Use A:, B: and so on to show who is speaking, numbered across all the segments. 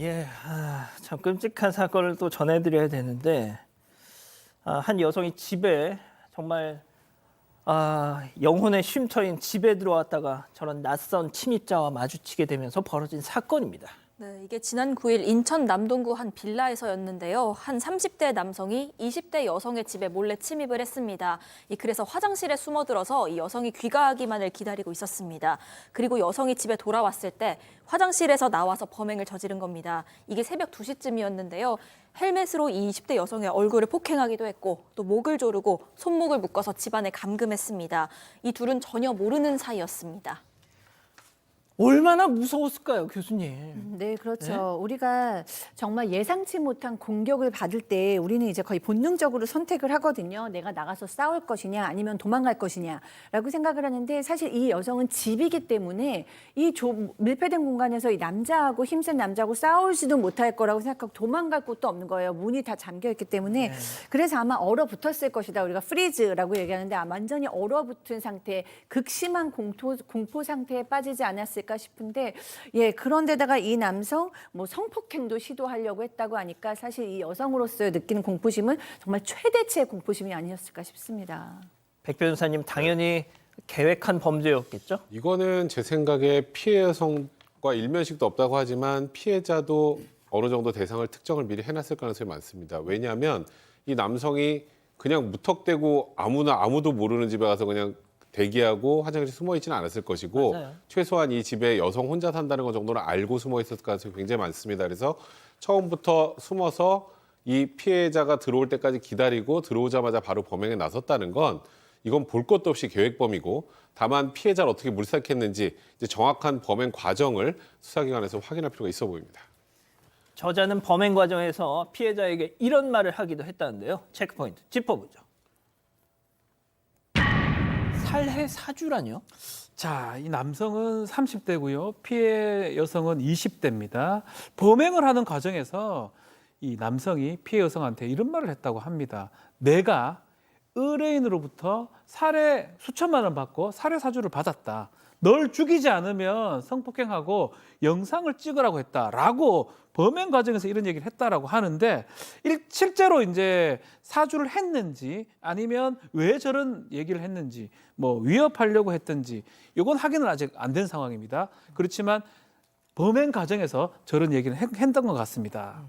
A: 예, 참 끔찍한 사건을 또 전해드려야 되는데 한 여성이 집에 정말 영혼의 쉼터인 집에 들어왔다가 저런 낯선 침입자와 마주치게 되면서 벌어진 사건입니다.
B: 네, 이게 지난 9일 인천 남동구 한 빌라에서였는데요. 한 30대 남성이 20대 여성의 집에 몰래 침입을 했습니다. 그래서 화장실에 숨어들어서 이 여성이 귀가하기만을 기다리고 있었습니다. 그리고 여성이 집에 돌아왔을 때 화장실에서 나와서 범행을 저지른 겁니다. 이게 새벽 2시쯤이었는데요. 헬멧으로 이 20대 여성의 얼굴을 폭행하기도 했고 또 목을 조르고 손목을 묶어서 집안에 감금했습니다. 이 둘은 전혀 모르는 사이였습니다.
A: 얼마나 무서웠을까요, 교수님?
C: 네, 그렇죠.
A: 네?
C: 우리가 정말 예상치 못한 공격을 받을 때 우리는 이제 거의 본능적으로 선택을 하거든요. 내가 나가서 싸울 것이냐 아니면 도망갈 것이냐라고 생각을 하는데 사실 이 여성은 집이기 때문에 이 밀폐된 공간에서 이 남자하고 힘센 남자하고 싸우지도 못할 거라고 생각하고 도망갈 곳도 없는 거예요. 문이 다 잠겨 있기 때문에 그래서 아마 얼어붙었을 것이다. 우리가 프리즈라고 얘기하는데 완전히 얼어붙은 상태, 극심한 공포 상태에 빠지지 않았을까 싶은데 그런데다가 이 남성 성폭행도 시도하려고 했다고 하니까 사실 이 여성으로서 느끼는 공포심은 정말 최대치의 공포심이 아니었을까 싶습니다.
A: 백 변호사님 당연히 계획한 범죄였겠죠?
D: 이거는 제 생각에 피해 여성과 일면식도 없다고 하지만 피해자도 어느 정도 대상을 특정을 미리 해놨을 가능성이 많습니다. 왜냐하면 이 남성이 그냥 무턱대고 아무도 모르는 집에 가서 그냥 대기하고 화장실에 숨어 있지는 않았을 것이고
A: 맞아요.
D: 최소한 이 집에 여성 혼자 산다는 것 정도는 알고 숨어 있었을 가능성이 굉장히 많습니다. 그래서 처음부터 숨어서 이 피해자가 들어올 때까지 기다리고 들어오자마자 바로 범행에 나섰다는 건 이건 볼 것도 없이 계획범이고 다만 피해자를 어떻게 물색했는지 이제 정확한 범행 과정을 수사기관에서 확인할 필요가 있어 보입니다.
A: 저자는 범행 과정에서 피해자에게 이런 말을 하기도 했다는데요. 체크포인트 짚어보죠. 살해 사주라뇨?
E: 자, 이 남성은 30대고요. 피해 여성은 20대입니다. 범행을 하는 과정에서 이 남성이 피해 여성한테 이런 말을 했다고 합니다. 내가 의뢰인으로부터 살해 수천만 원 받고 살해 사주를 받았다. 널 죽이지 않으면 성폭행하고 영상을 찍으라고 했다라고 범행 과정에서 이런 얘기를 했다라고 하는데 실제로 이제 사주를 했는지 아니면 왜 저런 얘기를 했는지 위협하려고 했든지 이건 확인은 아직 안 된 상황입니다. 그렇지만 범행 과정에서 저런 얘기를 했던 것 같습니다.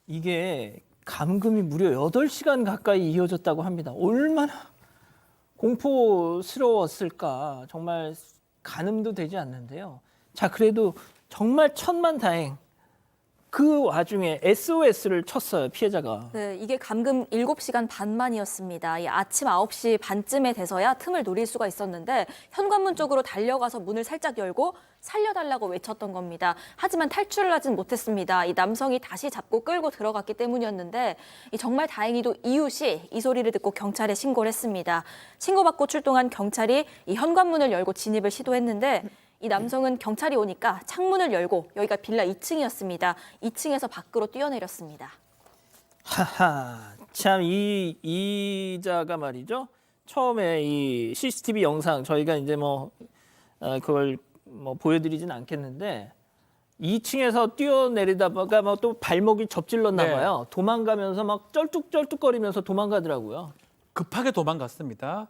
A: 이게 감금이 무려 8시간 가까이 이어졌다고 합니다. 얼마나 공포스러웠을까. 정말 가늠도 되지 않는데요. 자, 그래도 정말 천만다행. 그 와중에 SOS를 쳤어요, 피해자가.
B: 네, 이게 감금 7시간 반 만이었습니다. 아침 9시 반쯤에 돼서야 틈을 노릴 수가 있었는데 현관문 쪽으로 달려가서 문을 살짝 열고 살려달라고 외쳤던 겁니다. 하지만 탈출을 하진 못했습니다. 이 남성이 다시 잡고 끌고 들어갔기 때문이었는데 정말 다행히도 이웃이 이 소리를 듣고 경찰에 신고를 했습니다. 신고받고 출동한 경찰이 이 현관문을 열고 진입을 시도했는데 이 남성은 경찰이 오니까 창문을 열고 여기가 빌라 2층이었습니다. 2층에서 밖으로 뛰어내렸습니다.
A: 하하, 참 이자가 말이죠. 처음에 이 CCTV 영상 저희가 이제 그걸 보여드리진 않겠는데 2층에서 뛰어내리다가 또 발목이 접질렀나 봐요. 도망가면서 막 쩔뚝쩔뚝거리면서 도망가더라고요.
E: 급하게 도망갔습니다.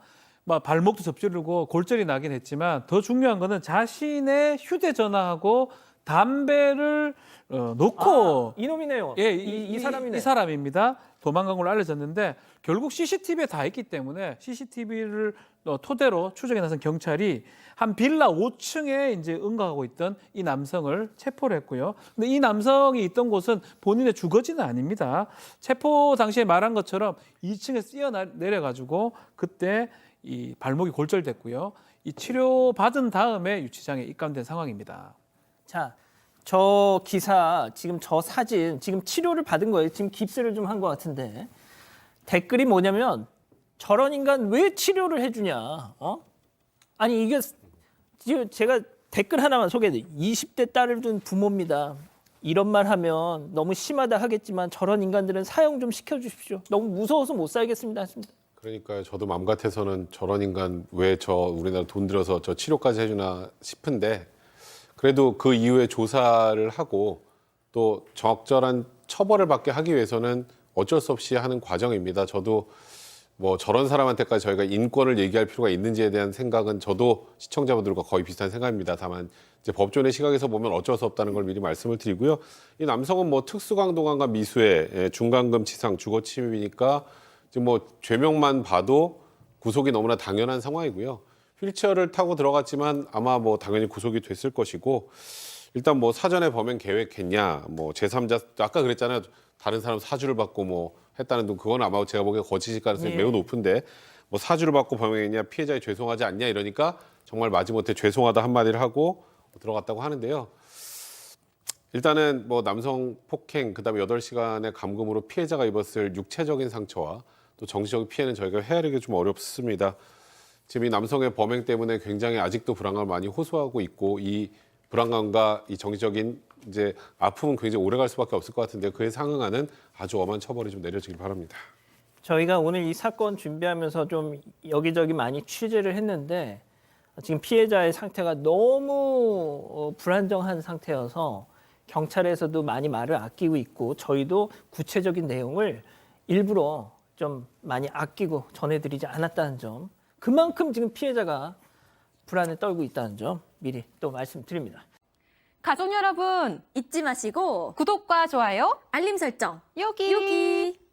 E: 발목도 접지르고 골절이 나긴 했지만 더 중요한 거는 자신의 휴대전화하고 담배를 놓고
A: 이놈이네요. 이 사람이네.
E: 이 사람입니다. 도망간 걸로 알려졌는데 결국 CCTV에 다 있기 때문에 CCTV를 토대로 추적에 나선 경찰이 한 빌라 5층에 이제 응가하고 있던 이 남성을 체포를 했고요. 근데 이 남성이 있던 곳은 본인의 주거지는 아닙니다. 체포 당시에 말한 것처럼 2층에서 뛰어내려가지고 그때 이 발목이 골절됐고요. 이 치료 받은 다음에 유치장에 입감된 상황입니다.
A: 자, 저 기사, 지금 저 사진, 지금 치료를 받은 거예요. 지금 깁스를 좀 한 것 같은데. 댓글이 뭐냐면, 저런 인간 왜 치료를 해주냐? 아니, 이게, 지금 제가 댓글 하나만 소개해드릴게요. 20대 딸을 둔 부모입니다. 이런 말 하면 너무 심하다 하겠지만, 저런 인간들은 사형 좀 시켜주십시오. 너무 무서워서 못 살겠습니다. 하십니다.
D: 그러니까요. 저도 마음 같아서는 저런 인간 왜 우리나라 돈 들여서 저 치료까지 해주나 싶은데 그래도 그 이후에 조사를 하고 또 적절한 처벌을 받게 하기 위해서는 어쩔 수 없이 하는 과정입니다. 저도 뭐 저런 사람한테까지 저희가 인권을 얘기할 필요가 있는지에 대한 생각은 저도 시청자분들과 거의 비슷한 생각입니다. 다만 이제 법조인의 시각에서 보면 어쩔 수 없다는 걸 미리 말씀을 드리고요. 이 남성은 뭐 특수강도강간 미수에 중간금 치상 주거 침입이니까 지금 뭐 죄명만 봐도 구속이 너무나 당연한 상황이고요. 휠체어를 타고 들어갔지만 아마 뭐 당연히 구속이 됐을 것이고 일단 뭐 사전에 범행 계획했냐 뭐 제3자 아까 그랬잖아요. 다른 사람 사주를 받고 뭐 했다는 등 그건 아마 제가 보기에 거짓일 가능성이
A: 예.
D: 매우 높은데 뭐 사주를 받고 범행했냐 피해자에 죄송하지 않냐 이러니까 정말 마지못해 죄송하다 한마디를 하고 들어갔다고 하는데요. 일단은 뭐 남성 폭행 그다음에 8시간의 감금으로 피해자가 입었을 육체적인 상처와 또 정신적인 피해는 저희가 헤아리기 좀 어렵습니다. 지금 이 남성의 범행 때문에 굉장히 아직도 불안감을 많이 호소하고 있고 이 불안감과 이 정신적인 이제 아픔은 굉장히 오래 갈 수밖에 없을 것 같은데 그에 상응하는 아주 엄한 처벌이 좀 내려지길 바랍니다.
A: 저희가 오늘 이 사건 준비하면서 좀 여기저기 많이 취재를 했는데 지금 피해자의 상태가 너무 불안정한 상태여서 경찰에서도 많이 말을 아끼고 있고 저희도 구체적인 내용을 일부러 좀 많이 아끼고 전해드리지 않았다는 점, 그만큼 지금 피해자가 불안에 떨고 있다는 점 미리 또 말씀드립니다.
B: 가족 여러분, 잊지 마시고
F: 구독과 좋아요
B: 알림 설정
F: 여기.
B: 여기.